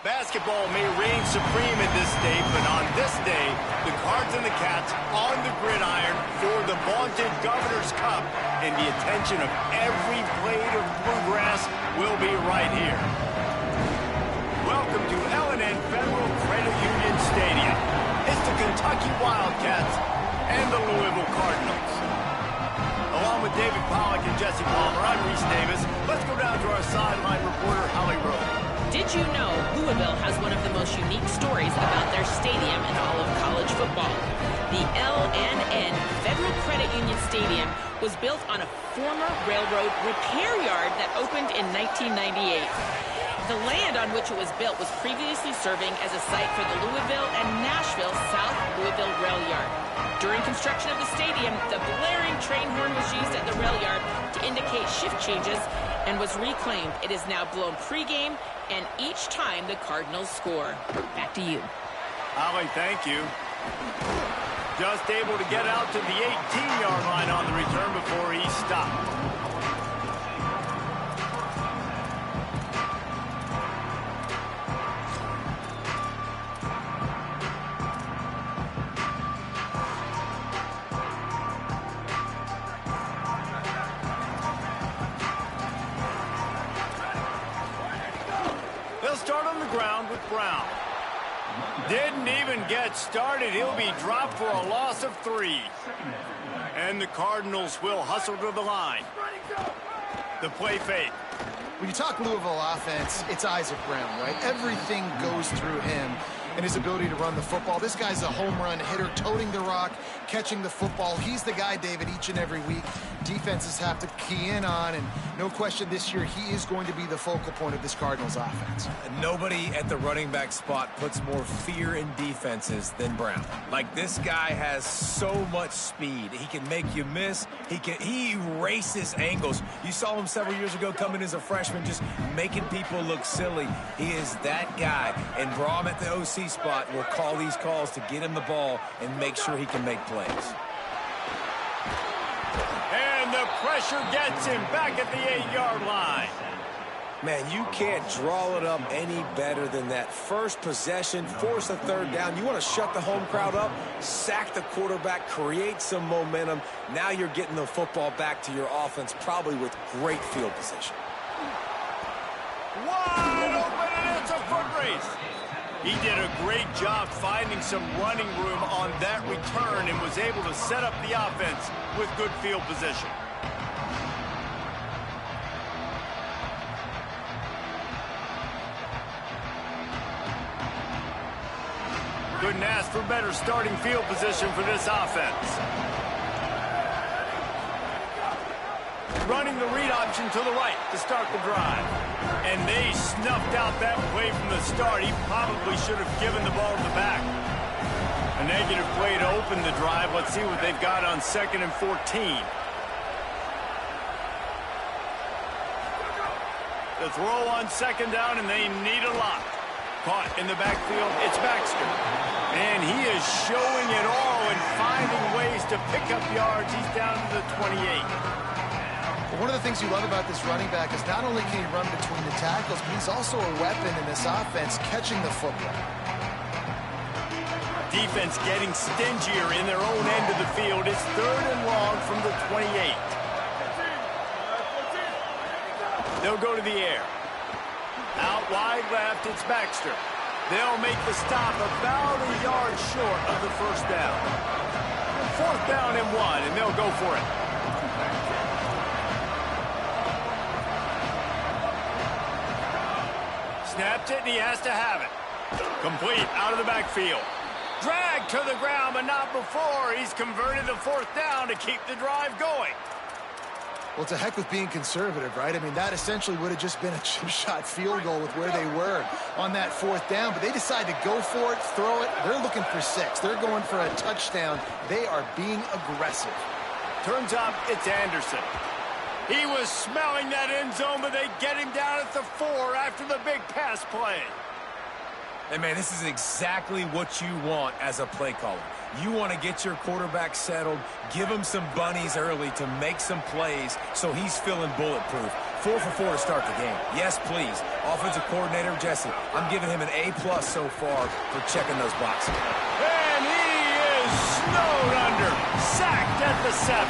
Basketball may reign supreme in this state, but on this day, the Cards and the Cats on the gridiron for the vaunted Governor's Cup, and the attention of every blade of bluegrass will be right here. Welcome to L&N Federal Credit Union Stadium. It's the Kentucky Wildcats and the Louisville Cardinals. Along with David Pollack and Jesse Palmer, I'm Reese Davis. Let's go down to our sideline reporter, Holly Rowe. Did you know Louisville has one of the most unique stories about their stadium in all of college football? The L&N Federal Credit Union Stadium was built on a former railroad repair yard that opened in 1998. The land on which it was built was previously serving as a site for the Louisville and Nashville South Louisville Rail Yard. During construction of the stadium, the blaring train horn was used at the rail yard to indicate shift changes and was reclaimed. It is now blown pregame and each time the Cardinals score. Back to you. Holly, thank you. Just able to get out to the 18-yard line on the return before he stopped. Start on the ground with Brown. Didn't even get started. He'll be dropped for a loss of 3. And the Cardinals will hustle to the line. The play fake. When you talk Louisville offense, it's Isaac Brown, right? Everything goes through him and his ability to run the football. This guy's a home run hitter, toting the rock, catching the football. He's the guy, David, each and every week defenses have to key in on, and no question this year he is going to be the focal point of this Cardinals offense. Nobody at the running back spot puts more fear in defenses than Brown. Like, this guy has so much speed. He can make you miss. He erases angles. You saw him several years ago coming as a freshman, just making people look silly. He is that guy, and Braum at the OC spot will call these calls to get him the ball and make sure he can make plays. And the pressure gets him back at the 8-yard line. Man, you can't draw it up any better than that. First possession, force a third down. You want to shut the home crowd up, sack the quarterback, create some momentum. Now you're getting the football back to your offense, probably with great field position. Wide open, and it's a foot race. He did a great job finding some running room on that return and was able to set up the offense with good field position. Couldn't ask for better starting field position for this offense. Running the read option to the right to start the drive. And they snuffed out that play from the start. He probably should have given the ball to the back. A negative play to open the drive. Let's see what they've got on 2nd and 14. The throw on 2nd down, and they need a lot. Caught in the backfield, it's Baxter. And he is showing it all and finding ways to pick up yards. He's down to the 28. One of the things you love about this running back is not only can he run between the tackles, but he's also a weapon in this offense, catching the football. Defense getting stingier in their own end of the field. It's 3rd and long from the 28. They'll go to the air. Out wide left, it's Baxter. They'll make the stop about a yard short of the first down. 4th down and 1, and they'll go for it. Snapped it, and he has to have it. Complete out of the backfield. Dragged to the ground, but not before. He's converted the 4th down to keep the drive going. Well, it's a heck with being conservative, right? I mean, that essentially would have just been a chip shot field goal with where they were on that 4th down. But they decide to go for it, throw it. They're looking for 6. They're going for a touchdown. They are being aggressive. Turns out it's Anderson. He was smelling that end zone, but they get him down at the 4 after the big pass play. And, man, this is exactly what you want as a play caller. You want to get your quarterback settled, give him some bunnies early to make some plays so he's feeling bulletproof. 4 for 4 to start the game. Yes, please. Offensive coordinator Jesse, I'm giving him an A+ so far for checking those boxes. And he is snowed under, sacked at the 7.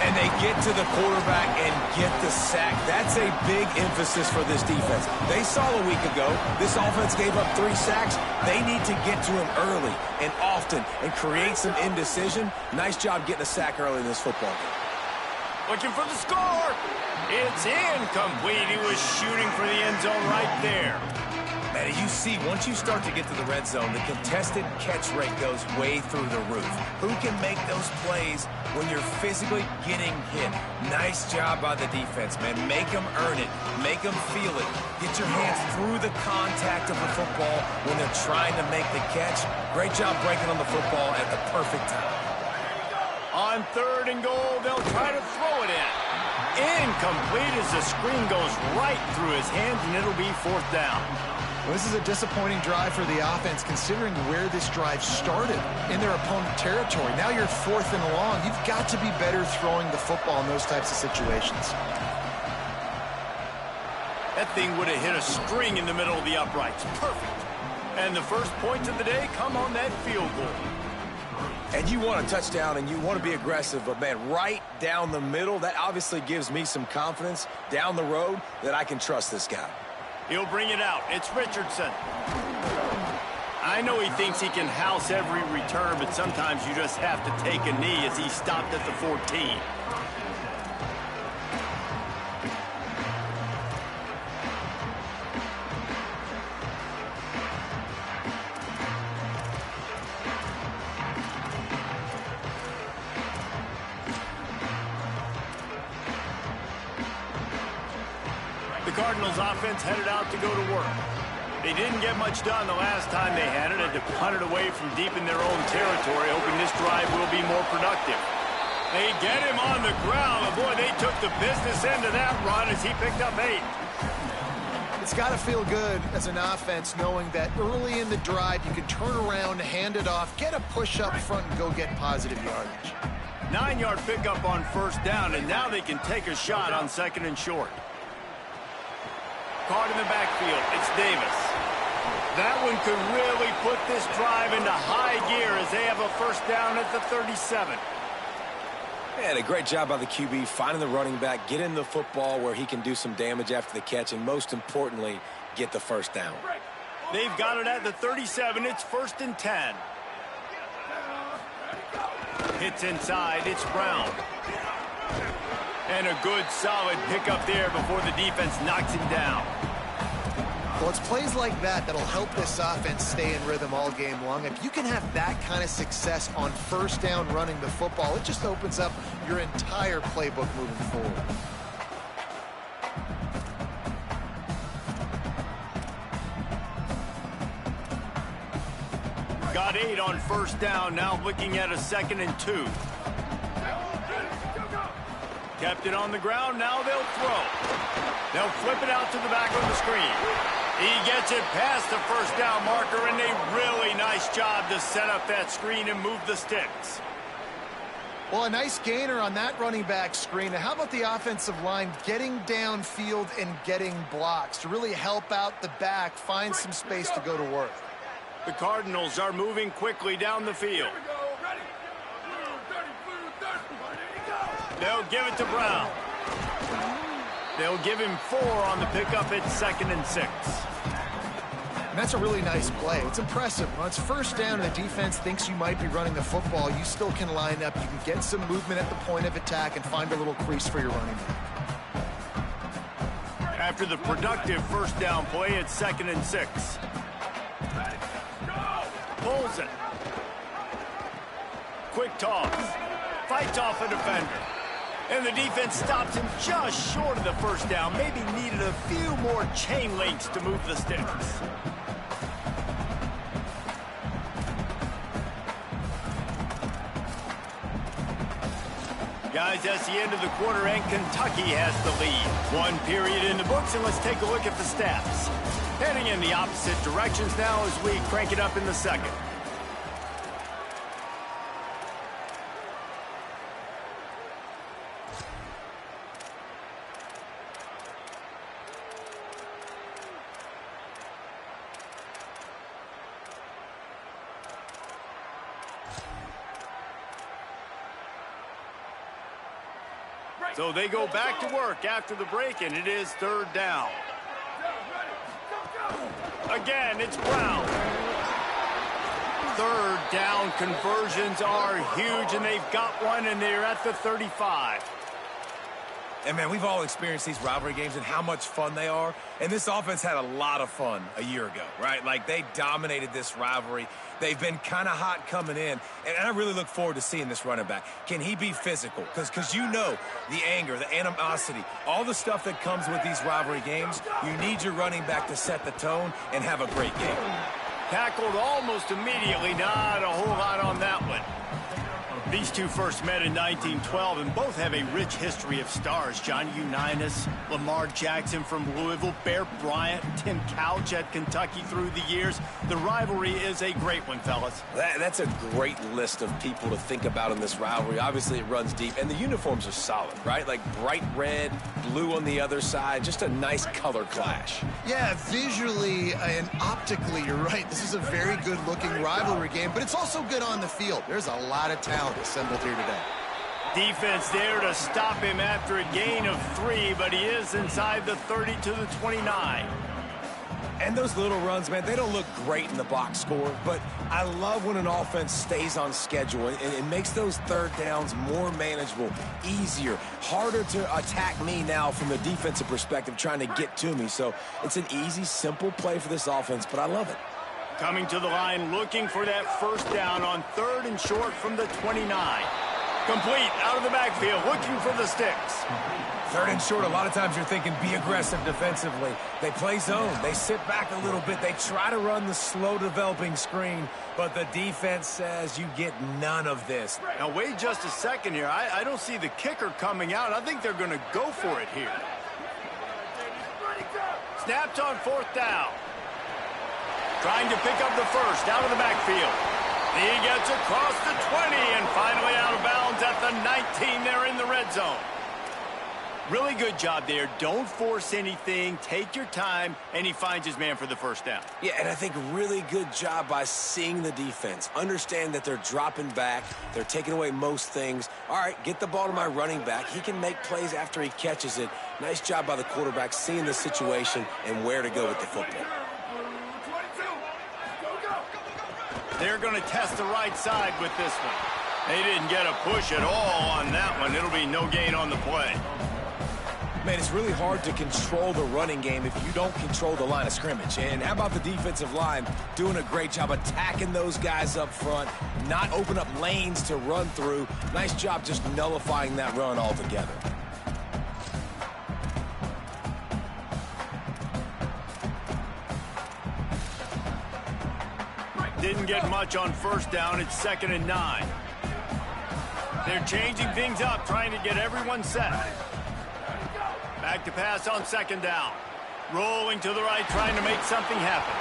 And they get to the quarterback and get the sack. That's a big emphasis for this defense. They saw a week ago this offense gave up 3 sacks. They need to get to him early and often and create some indecision. Nice job getting a sack early in this football game. Looking for the score. It's incomplete. He was shooting for the end zone right there. Man, as you see, once you start to get to the red zone, the contested catch rate goes way through the roof. Who can make those plays when you're physically getting hit? Nice job by the defense, man. Make them earn it. Make them feel it. Get your hands through the contact of the football when they're trying to make the catch. Great job breaking on the football at the perfect time. On 3rd and goal, they'll try to throw it in. Incomplete as the screen goes right through his hands, and it'll be 4th down. Well, this is a disappointing drive for the offense, considering where this drive started in their opponent territory. Now you're 4th and long. You've got to be better throwing the football in those types of situations. That thing would have hit a string in the middle of the uprights. Perfect. And the first points of the day come on that field goal. And you want a touchdown and you want to be aggressive, but, man, right down the middle, that obviously gives me some confidence down the road that I can trust this guy. He'll bring it out. It's Richardson. I know he thinks he can house every return, but sometimes you just have to take a knee as he stopped at the 14. The Cardinals offense headed out to go to work. They didn't get much done the last time they had it. Had to punt it away from deep in their own territory, hoping this drive will be more productive. They get him on the ground, and boy, they took the business end of that run as he picked up 8. It's got to feel good as an offense knowing that early in the drive you can turn around, hand it off, get a push up front, and go get positive yardage. 9-yard pickup on 1st down, and now they can take a shot on 2nd and short. Caught in the backfield, it's Davis. That one could really put this drive into high gear as they have a 1st down at the 37. And a great job by the QB finding the running back, getting the football where he can do some damage after the catch, and most importantly, get the 1st down. They've got it at the 37. It's 1st and 10. Hits inside. It's Brown. And a good, solid pickup there before the defense knocks him down. Well, it's plays like that that'll help this offense stay in rhythm all game long. If you can have that kind of success on 1st down running the football, it just opens up your entire playbook moving forward. Got 8 on 1st down, now looking at a 2nd and 2. Kept it on the ground, now they'll throw. They'll flip it out to the back of the screen. He gets it past the 1st down marker, and a really nice job to set up that screen and move the sticks. Well, a nice gainer on that running back screen. Now, how about the offensive line getting downfield and getting blocks to really help out the back, find some space to go to work? The Cardinals are moving quickly down the field. They'll give it to Brown. They'll give him 4 on the pickup at 2nd and 6. And that's a really nice play. It's impressive. When it's 1st down and the defense thinks you might be running the football, you still can line up. You can get some movement at the point of attack and find a little crease for your running back. After the productive 1st down play, it's 2nd and 6. Pulls it. Quick toss. Fights off a defender. And the defense stops him just short of the 1st down. Maybe needed a few more chain links to move the sticks. Guys, that's the end of the quarter, and Kentucky has the lead. 1 period in the books, and let's take a look at the stats. Heading in the opposite directions now as we crank it up in the 2nd. So they go back to work after the break, and it is 3rd down. Again, it's Brown. 3rd down conversions are huge, and they've got one, and they're at the 35. And, man, we've all experienced these rivalry games and how much fun they are. And this offense had a lot of fun a year ago, right? Like, they dominated this rivalry. They've been kind of hot coming in. And I really look forward to seeing this running back. Can he be physical? Because you know the anger, the animosity, all the stuff that comes with these rivalry games, you need your running back to set the tone and have a great game. Tackled almost immediately. Not a whole lot on that one. These two first met in 1912, and both have a rich history of stars. John Unitas, Lamar Jackson from Louisville, Bear Bryant, Tim Couch at Kentucky through the years. The rivalry is a great one, fellas. That's a great list of people to think about in this rivalry. Obviously, it runs deep, and the uniforms are solid, right? Like bright red, blue on the other side, just a nice color clash. Yeah, visually and optically, you're right. This is a very good-looking rivalry game, but it's also good on the field. There's a lot of talent assembled here today. Defense there to stop him after a gain of 3, but he is inside the 30 to the 29. And those little runs, man, they don't look great in the box score, but I love when an offense stays on schedule and it makes those 3rd downs more manageable, easier, harder to attack me now from the defensive perspective trying to get to me. So it's an easy, simple play for this offense, but I love it. Coming to the line, looking for that 1st down on 3rd and short from the 29. Complete out of the backfield, looking for the sticks. 3rd and short, a lot of times you're thinking be aggressive defensively. They play zone. They sit back a little bit. They try to run the slow developing screen, but the defense says you get none of this. Now, wait just a second here. I don't see the kicker coming out. I think they're going to go for it here. Snapped on 4th down. Trying to pick up the 1st out of the backfield. He gets across the 20 and finally out of bounds at the 19 there in the red zone. Really good job there. Don't force anything. Take your time, and he finds his man for the 1st down. Yeah, and I think really good job by seeing the defense. Understand that they're dropping back. They're taking away most things. All right, get the ball to my running back. He can make plays after he catches it. Nice job by the quarterback seeing the situation and where to go with the football. They're going to test the right side with this one. They didn't get a push at all on that one. It'll be no gain on the play. Man, it's really hard to control the running game if you don't control the line of scrimmage. And how about the defensive line doing a great job attacking those guys up front, not open up lanes to run through. Nice job just nullifying that run altogether. Didn't get much on 1st down. It's 2nd and 9. They're changing things up, trying to get everyone set. Back to pass on 2nd down. Rolling to the right, trying to make something happen.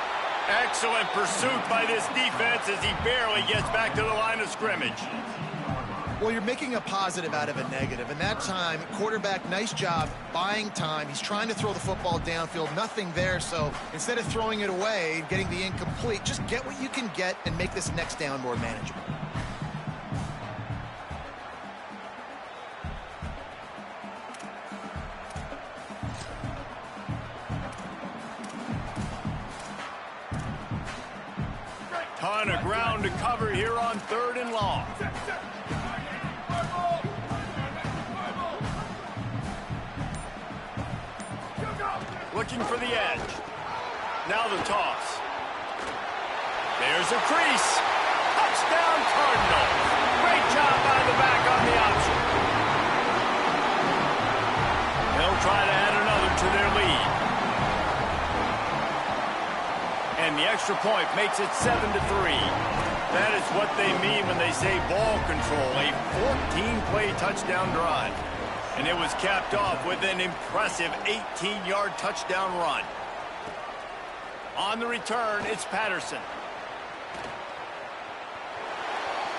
Excellent pursuit by this defense as he barely gets back to the line of scrimmage. Well, you're making a positive out of a negative. And that time, quarterback, nice job buying time. He's trying to throw the football downfield. Nothing there. So instead of throwing it away, getting the incomplete, just get what you can get and make this next down more manageable. Ton of ground to cover here on 3rd and long. Looking for the edge. Now the toss. There's a crease. Touchdown, Cardinals. Great job by the back on the option. They'll try to add another to their lead. And the extra point makes it 7-3. That is what they mean when they say ball control. A 14-play touchdown drive. And it was capped off with an impressive 18-yard touchdown run. On the return, it's Patterson.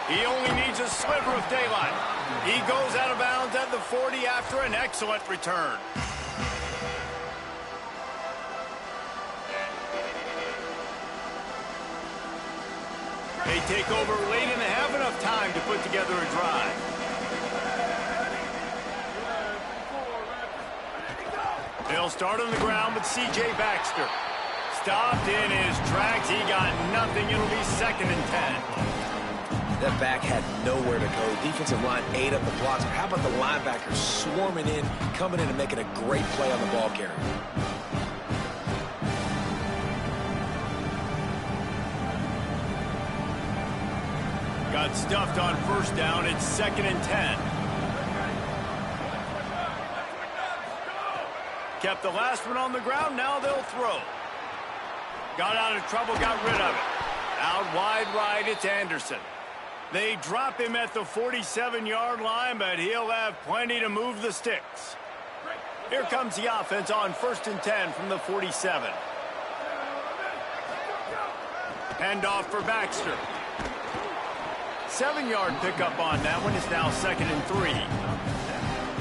He only needs a sliver of daylight. He goes out of bounds at the 40 after an excellent return. They take over late and have enough time to put together a drive. They'll start on the ground with C.J. Baxter. Stopped in his tracks. He got nothing. It'll be 2nd and 10. That back had nowhere to go. Defensive line ate up the blocks. How about the linebackers swarming in, coming in and making a great play on the ball carrier? Got stuffed on 1st down. It's 2nd and 10. Kept the last one on the ground. Now they'll throw. Got out of trouble, got rid of it. Out wide right, it's Anderson. They drop him at the 47-yard line, but he'll have plenty to move the sticks. Here comes the offense on 1st and 10 from the 47. Handoff for Baxter. 7-yard pickup on that one. Is now 2nd and 3.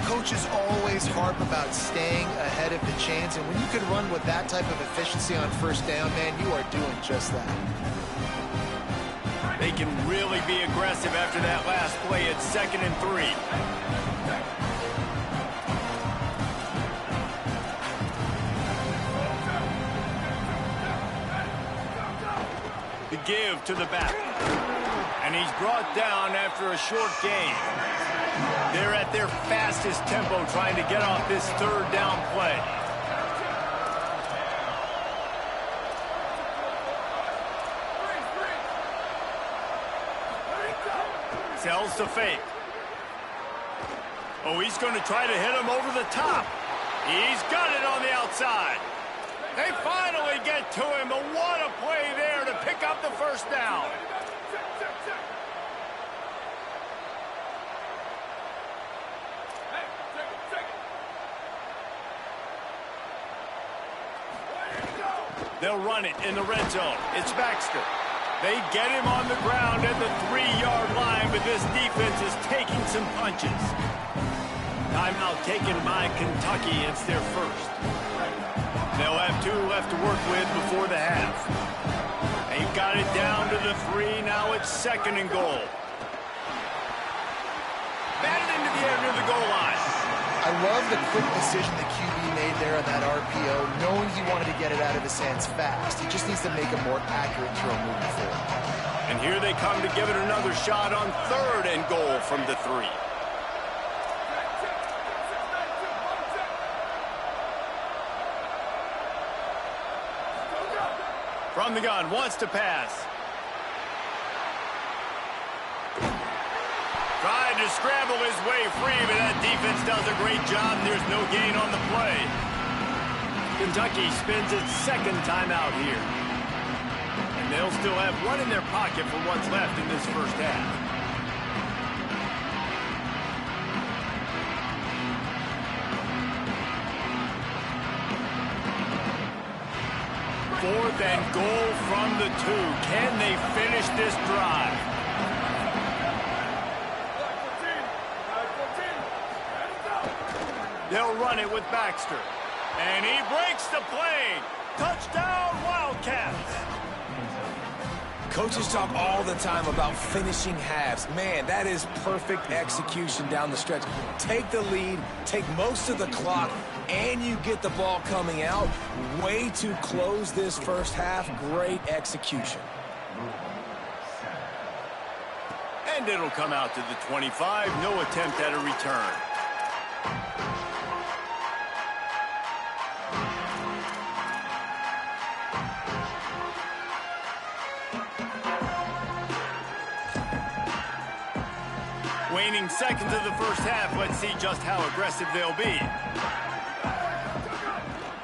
Coaches always harp about staying ahead of the chains, and when you can run with that type of efficiency on 1st down, man, you are doing just that. They can really be aggressive after that last play. It's 2nd and 3. The give to the back. And he's brought down after a short gain. They're at their fastest tempo trying to get off this 3rd down play. Sells to fake. Oh, he's going to try to hit him over the top. He's got it on the outside. They finally get to him, but what a play there to pick up the 1st down. They'll run it in the red zone. It's Baxter. They get him on the ground at the 3-yard line, but this defense is taking some punches. Timeout taken by Kentucky. It's their 1st. They'll have 2 left to work with before the half. They've got it down to the 3. Now it's 2nd and goal. Batted into the air near the goal line. I love the quick decision the QB made there on that RPO, knowing he wanted to get it out of his hands fast. He just needs to make a more accurate throw moving forward. And here they come to give it another shot on 3rd and goal from the 3. From the gun, wants to pass. Tried to scramble his way free, but that defense does a great job. There's no gain on the play. Kentucky spends its 2nd timeout here. And they'll still have 1 in their pocket for what's left in this 1st half. Fourth and goal from the 2. Can they finish this drive? They'll run it with Baxter. And he breaks the plane. Touchdown, Wildcats. Coaches talk all the time about finishing halves. Man, that is perfect execution down the stretch. Take the lead, take most of the clock, and you get the ball coming out. Way to close this 1st half. Great execution. And it'll come out to the 25. No attempt at a return. Waning seconds of the 1st half. Let's see just how aggressive they'll be.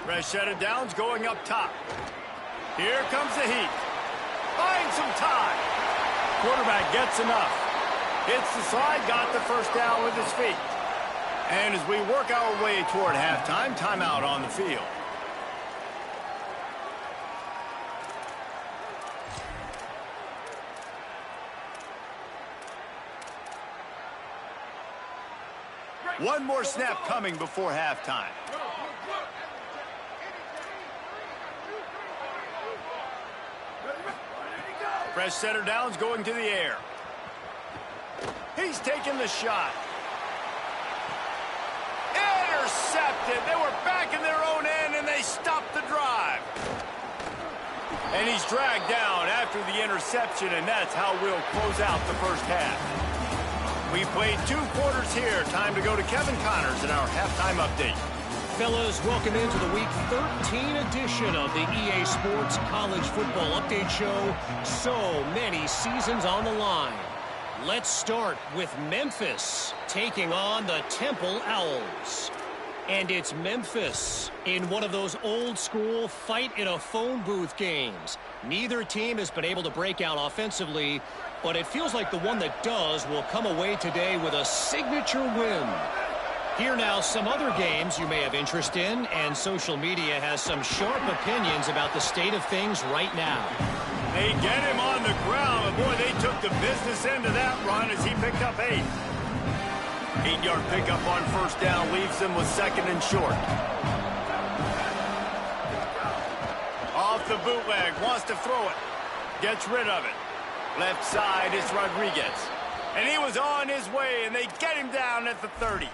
Fresh set of downs going up top. Here comes the heat. Finds some time. Quarterback gets enough. Hits the slide, got the 1st down with his feet. And as we work our way toward halftime, timeout on the field. One more snap coming before halftime. Fresh center downs going to the air. He's taking the shot. Intercepted. They were back in their own end, and they stop the drive. And he's dragged down after the interception, and that's how we'll close out the first half. We played 2 quarters here. Time to go to Kevin Connors in our halftime update. Fellas, welcome into the Week 13 edition of the EA Sports College Football Update Show. So many seasons on the line. Let's start with Memphis taking on the Temple Owls. And it's Memphis in one of those old-school fight-in-a-phone booth games. Neither team has been able to break out offensively, but it feels like the one that does will come away today with a signature win. Here now, some other games you may have interest in, and social media has some sharp opinions about the state of things right now. They get him on the ground, but boy, they took the business end of that run as he picked up 8. 8-yard pickup on first down leaves him with 2nd and short. Off the bootleg, wants to throw it. Gets rid of it. Left side, it's Rodriguez. And he was on his way, and they get him down at the 30.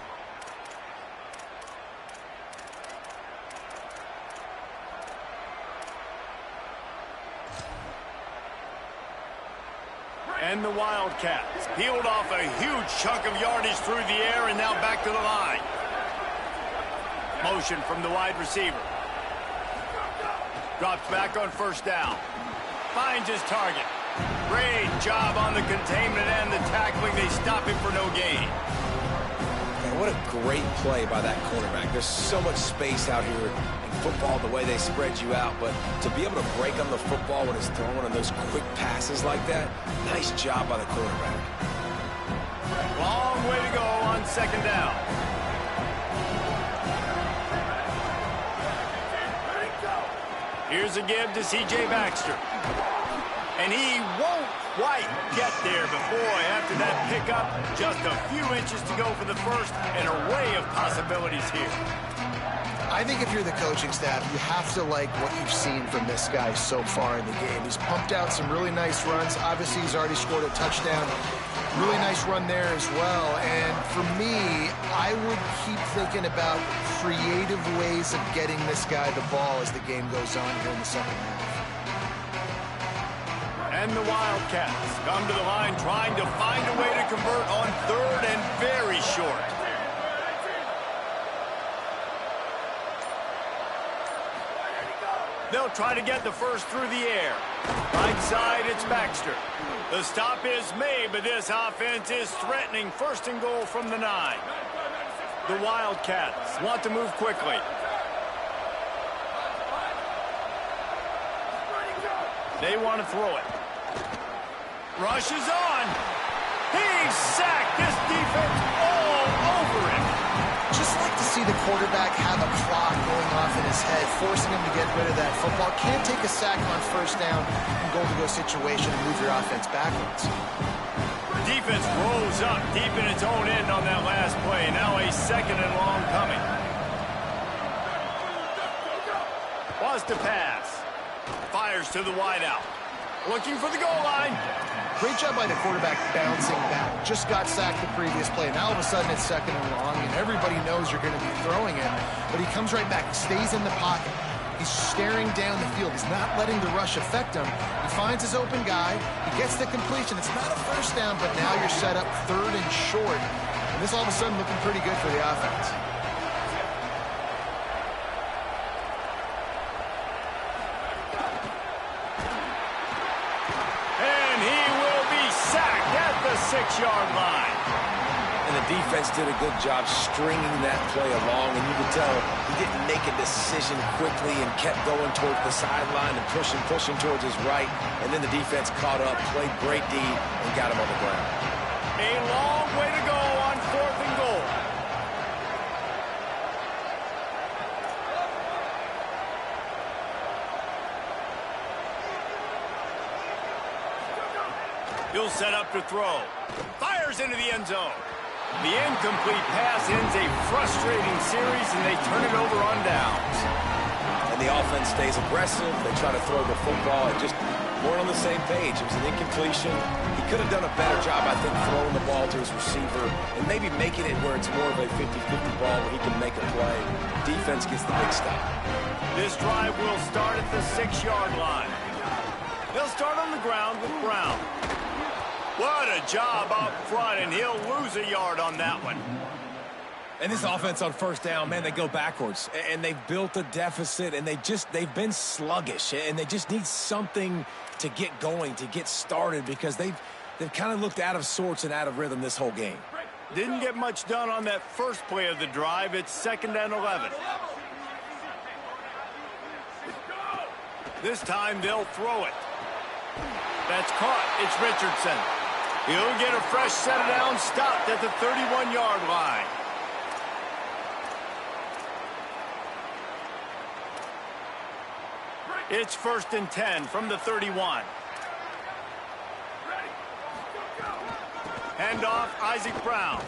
And the Wildcats peeled off a huge chunk of yardage through the air and now back to the line. Motion from the wide receiver. Drops back on first down. Finds his target. Great job on the containment and the tackling. They stop him for no gain. Man, what a great play by that quarterback. There's so much space out here in football, the way they spread you out, but to be able to break on the football when it's thrown on those quick passes like that, nice job by the quarterback. Long way to go on 2nd down. Here's a give to C.J. Baxter. And he won't quite get there, but boy, after that pickup, just a few inches to go for the first, an array of possibilities here. I think if you're the coaching staff, you have to like what you've seen from this guy so far in the game. He's pumped out some really nice runs. Obviously, he's already scored a touchdown. Really nice run there as well. And for me, I would keep thinking about creative ways of getting this guy the ball as the game goes on here in the second half. And the Wildcats come to the line trying to find a way to convert on 3rd and very short. They'll try to get the first through the air. Right side, it's Baxter. The stop is made, but this offense is threatening 1st and goal from the 9. The Wildcats want to move quickly. They want to throw it. Rushes on. He's sacked. This defense all over him. Just like to see the quarterback have a clock going off in his head, forcing him to get rid of that football. Can't take a sack on first down and goal-to-go situation and move your offense backwards. The defense rolls up deep in its own end on that last play. Now a 2nd and long coming. Wants to pass. Fires to the wideout. Looking for the goal line. Great job by the quarterback bouncing back. Just got sacked the previous play. Now all of a sudden it's 2nd and long, and everybody knows you're going to be throwing it. But he comes right back, stays in the pocket. He's staring down the field. He's not letting the rush affect him. He finds his open guy. He gets the completion. It's not a first down, but now you're set up 3rd and short. And this all of a sudden looking pretty good for the offense. And he will be sacked at the 6-yard line. And the defense did a good job stringing that play along, and you could tell he didn't make a decision quickly and kept going towards the sideline and pushing towards his right, and then the defense caught up, played great D, and got him on the ground. A long way to go on 4th and goal. He'll set up to throw. Fires into the end zone. The incomplete pass ends a frustrating series, and they turn it over on downs. and the offense stays aggressive. They try to throw the football and just weren't on the same page. It was an incompletion. He could have done a better job, I think, throwing the ball to his receiver and maybe making it where it's more of a 50-50 ball where he can make a play. Defense gets the big stop. This drive will start at the 6-yard line. They'll start on the ground with Brown. What a job up front, and he'll lose a yard on that one. And this offense on first down, man, they go backwards. And they've built a deficit, and they've been sluggish. And they just need something to get going, to get started, because they've kind of looked out of sorts and out of rhythm this whole game. Didn't get much done on that first play of the drive. It's 2nd and 11. This time they'll throw it. That's caught. It's Richardson. He'll get a fresh set of downs, stopped at the 31-yard line. It's 1st and 10 from the 31. Handoff, Isaac Brown.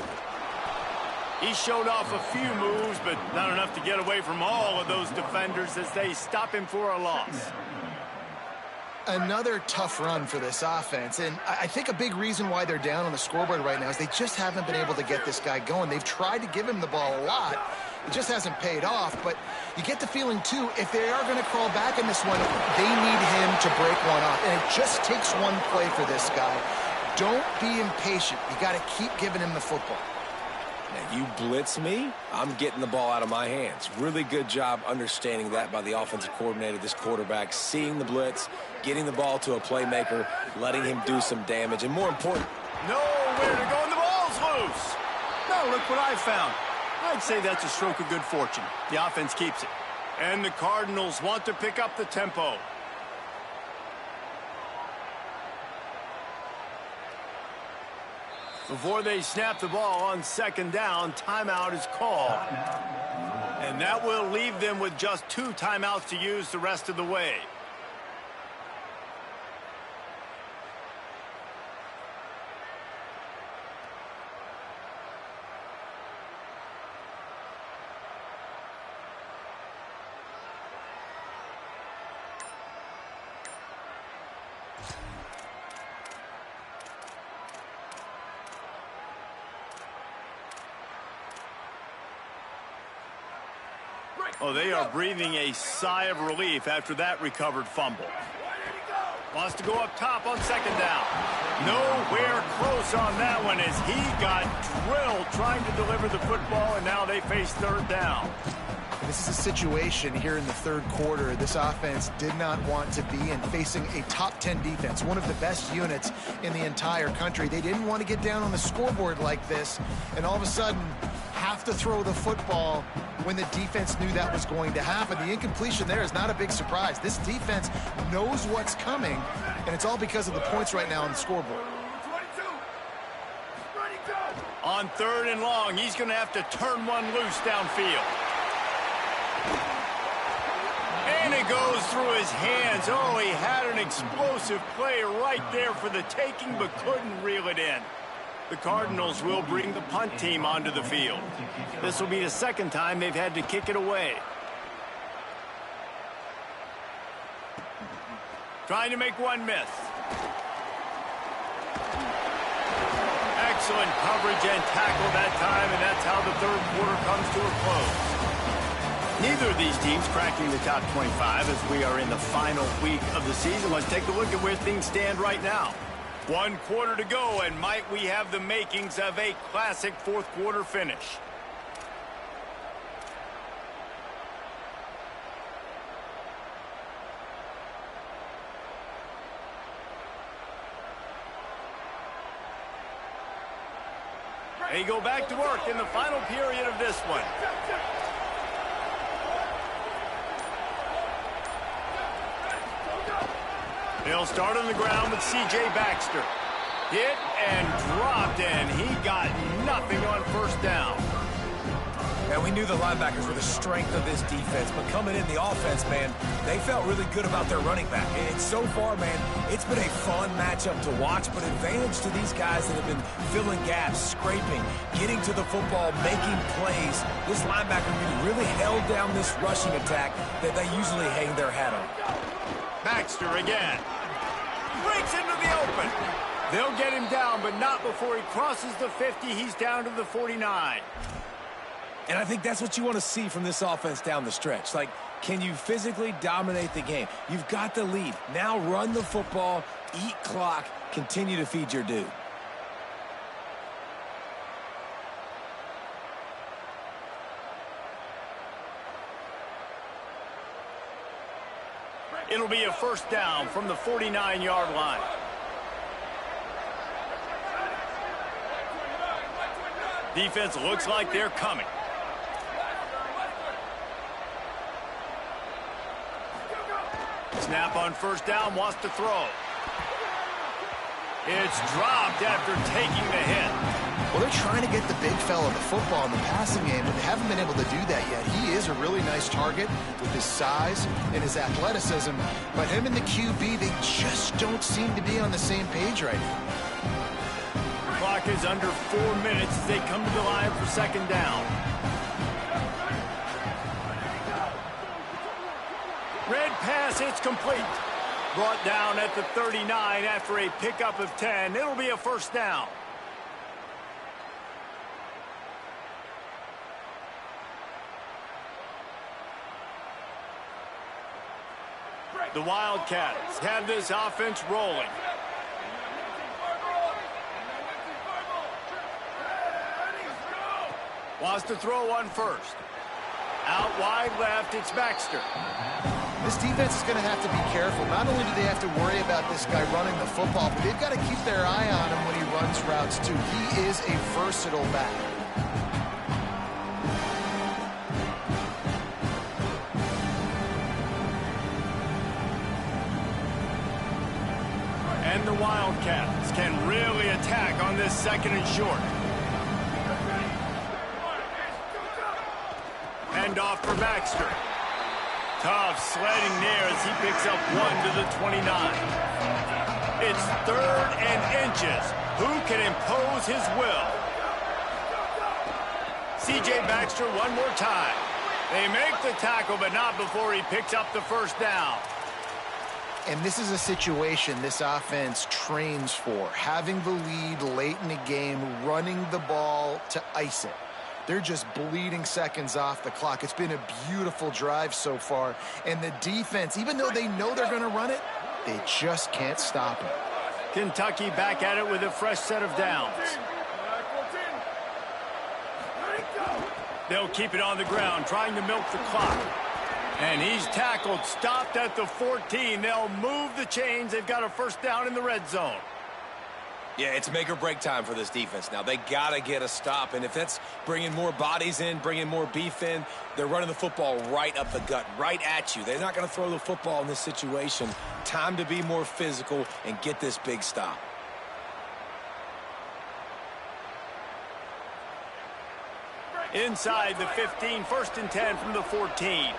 He showed off a few moves, but not enough to get away from all of those defenders as they stop him for a loss. Another tough run for this offense, and I think a big reason why they're down on the scoreboard right now is they just haven't been able to get this guy going. They've tried to give him the ball a lot. It just hasn't paid off, but you get the feeling, too, if they are going to crawl back in this one, they need him to break one off, and it just takes one play for this guy. Don't be impatient. You got to keep giving him the football. Now, you blitz me, I'm getting the ball out of my hands. Really good job understanding that by the offensive coordinator, this quarterback, seeing the blitz, getting the ball to a playmaker, letting him do some damage, and more important, nowhere to go, and the ball's loose. Now, look what I found. I'd say that's a stroke of good fortune. The offense keeps it. And the Cardinals want to pick up the tempo. Before they snap the ball on 2nd down, timeout is called. And that will leave them with just 2 timeouts to use the rest of the way. Oh, they are breathing a sigh of relief after that recovered fumble. Wants to go up top on 2nd down. Nowhere close on that one as he got drilled trying to deliver the football, and now they face 3rd down. This is a situation here in the 3rd quarter this offense did not want to be in, facing a top 10 defense, one of the best units in the entire country. They didn't want to get down on the scoreboard like this, and all of a sudden have to throw the football when the defense knew that was going to happen. The incompletion there is not a big surprise. This defense knows what's coming, and it's all because of the points right now on the scoreboard. On 3rd and long, he's going to have to turn one loose downfield. And it goes through his hands. Oh, he had an explosive play right there for the taking, but couldn't reel it in. The Cardinals will bring the punt team onto the field. This will be the 2nd time they've had to kick it away. Trying to make one miss. Excellent coverage and tackle that time, and that's how the 3rd quarter comes to a close. Neither of these teams cracking the top 25 as we are in the final week of the season. Let's take a look at where things stand right now. 1 quarter to go, and might we have the makings of a classic 4th quarter finish. They go back to work in the final period of this one. They'll start on the ground with C.J. Baxter. Hit and dropped, and he got nothing on 1st down. And we knew the linebackers were the strength of this defense, but coming in the offense, man, they felt really good about their running back. And so far, man, it's been a fun matchup to watch, but advantage to these guys that have been filling gaps, scraping, getting to the football, making plays. This linebacker really held down this rushing attack that they usually hang their hat on. Baxter again. Breaks into the open. They'll get him down, but not before he crosses the 50. He's down to the 49. And I think that's what you want to see from this offense down the stretch. Like, can you physically dominate the game? You've got the lead. Now run the football, eat clock, continue to feed your dude. It'll be a first down from the 49-yard line. Defense looks like they're coming. Snap on first down, wants to throw. It's dropped after taking the hit. Well, they're trying to get the big fella the football in the passing game, but they haven't been able to do that yet. He is a really nice target with his size and his athleticism, but him and the QB, they just don't seem to be on the same page right now. Clock is under 4 minutes as they come to the line for second down. Red pass, it's complete. Brought down at the 39 after a pickup of 10. It'll be a first down. The Wildcats have this offense rolling. Wants to throw one first. Out wide left, it's Baxter. This defense is going to have to be careful. Not only do they have to worry about this guy running the football, but they've got to keep their eye on him when he runs routes too. He is a versatile back. And the Wildcats can really attack on this second and short. Hand off for Baxter. Tough sledding there as he picks up 1 to the 29. It's 3rd and inches. Who can impose his will? C.J. Baxter one more time. They make the tackle, but not before he picks up the first down. And this is a situation this offense trains for. Having the lead late in the game, running the ball to ice it. They're just bleeding seconds off the clock. It's been a beautiful drive so far. And the defense, even though they know they're going to run it, they just can't stop it. Kentucky back at it with a fresh set of downs. They'll keep it on the ground, trying to milk the clock. And he's tackled, stopped at the 14. They'll move the chains. They've got a first down in the red zone. Yeah, it's make or break time for this defense now. They got to get a stop, and if that's bringing more bodies in, bringing more beef in, they're running the football right up the gut, right at you. They're not going to throw the football in this situation. Time to be more physical and get this big stop. Inside the 15, 1st and 10 from the 14.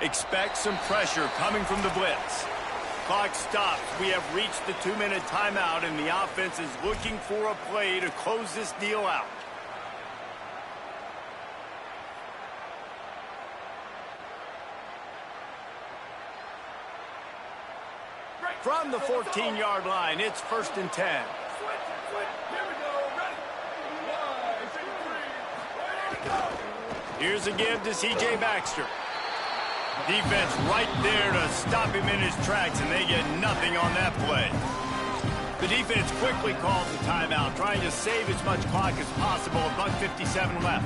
Expect some pressure coming from the blitz. Clock stops. We have reached the 2-minute timeout, and the offense is looking for a play to close this deal out. From the 14-yard line, it's 1st and 10. Here's a give to C.J. Baxter. Defense right there to stop him in his tracks, and they get nothing on that play. The defense quickly calls a timeout, trying to save as much clock as possible. $1:57 left.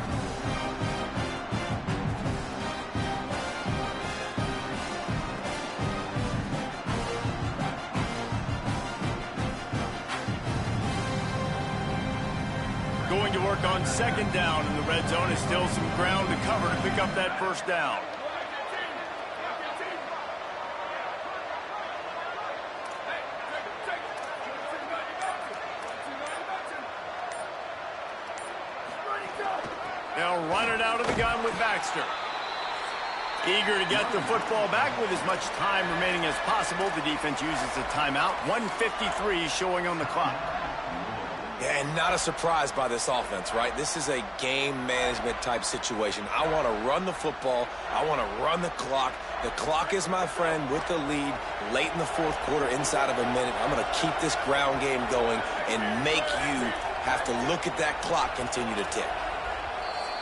Going to work on second down in the red zone. Is still some ground to cover to pick up that first down. They'll run it out of the gun with Baxter. Eager to get the football back with as much time remaining as possible. The defense uses a timeout. 1:53 showing on the clock. Yeah, and not a surprise by this offense, right? This is a game management type situation. I want to run the football. I want to run the clock. The clock is my friend with the lead late in the fourth quarter, inside of a minute. I'm going to keep this ground game going and make you have to look at that clock continue to tick.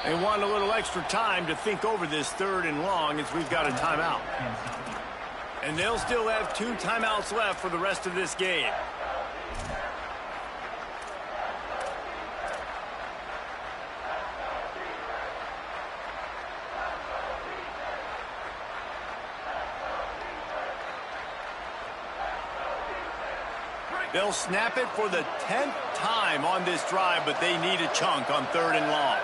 They want a little extra time to think over this 3rd and long as we've got a timeout. And they'll still have 2 timeouts left for the rest of this game. They'll snap it for the 10th time on this drive, but they need a chunk on 3rd and long.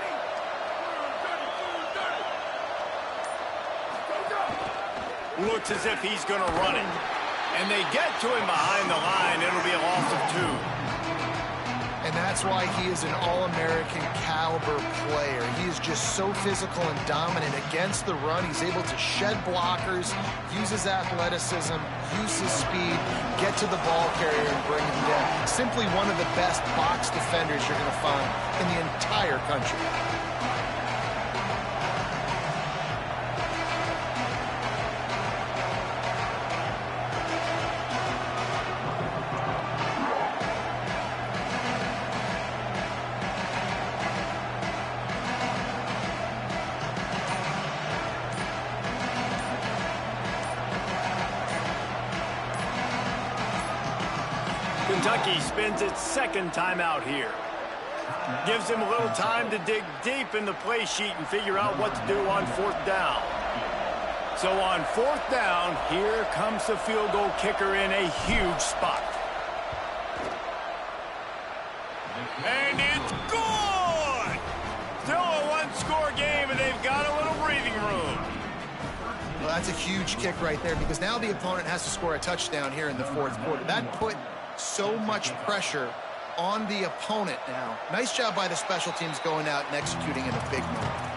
Looks as if he's going to run it. And they get to him behind the line. It'll be a loss of 2. And that's why he is an All-American caliber player. He is just so physical and dominant against the run. He's able to shed blockers, use his athleticism, use his speed, get to the ball carrier and bring him down. Simply one of the best box defenders you're going to find in the entire country. Kentucky spends its 2nd timeout here. Gives him a little time to dig deep in the play sheet and figure out what to do on 4th down. So on 4th down, here comes the field goal kicker in a huge spot. And it's good! Still a 1-score game, and they've got a little breathing room. Well, that's a huge kick right there because now the opponent has to score a touchdown here in the 4th quarter. That put so much pressure on the opponent now. Nice job by the special teams going out and executing in a big move.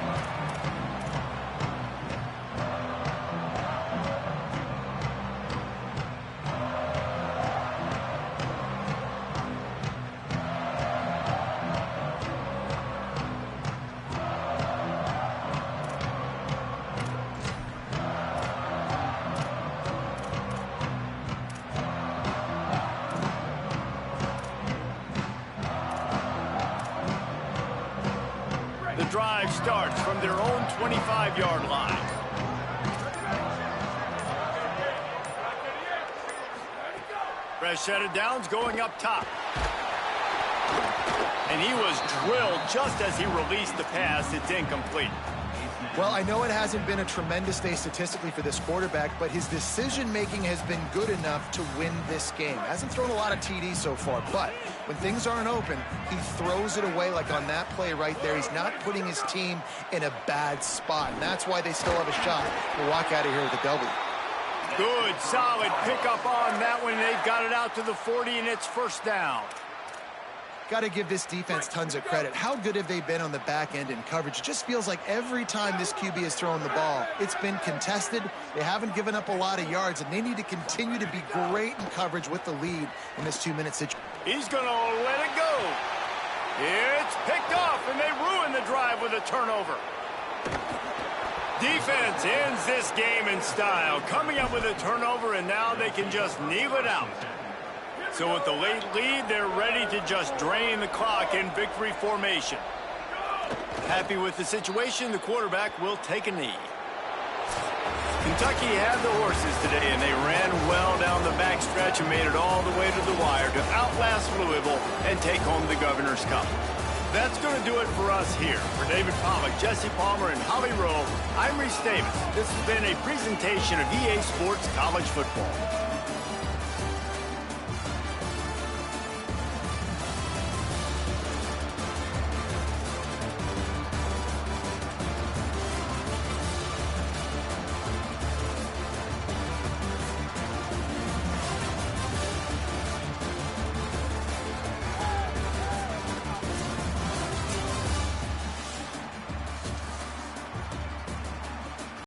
The drive starts from their own 25-yard line. Fresh set of downs going up top. And he was drilled just as he released the pass. It's incomplete. Well, I know it hasn't been a tremendous day statistically for this quarterback, but his decision-making has been good enough to win this game. Hasn't thrown a lot of TDs so far, but when things aren't open, he throws it away like on that play right there. He's not putting his team in a bad spot, and that's why they still have a shot to walk out of here with a W. Good, solid pickup on that one. They've got it out to the 40, and it's 1st down. Got to give this defense tons of credit. How good have they been on the back end in coverage? It just feels like every time this QB has thrown the ball, it's been contested. They haven't given up a lot of yards, and they need to continue to be great in coverage with the lead in this 2-minute situation. He's going to let it go. It's picked off, and they ruin the drive with a turnover. Defense ends this game in style, coming up with a turnover, and now they can just kneel it out. So with the late lead, they're ready to just drain the clock in victory formation. Happy with the situation, the quarterback will take a knee. Kentucky had the horses today, and they ran well down the backstretch and made it all the way to the wire to outlast Louisville and take home the Governor's Cup. That's going to do it for us here. For David Pollack, Jesse Palmer, and Holly Rowe, I'm Reese Davis. This has been a presentation of EA Sports College Football.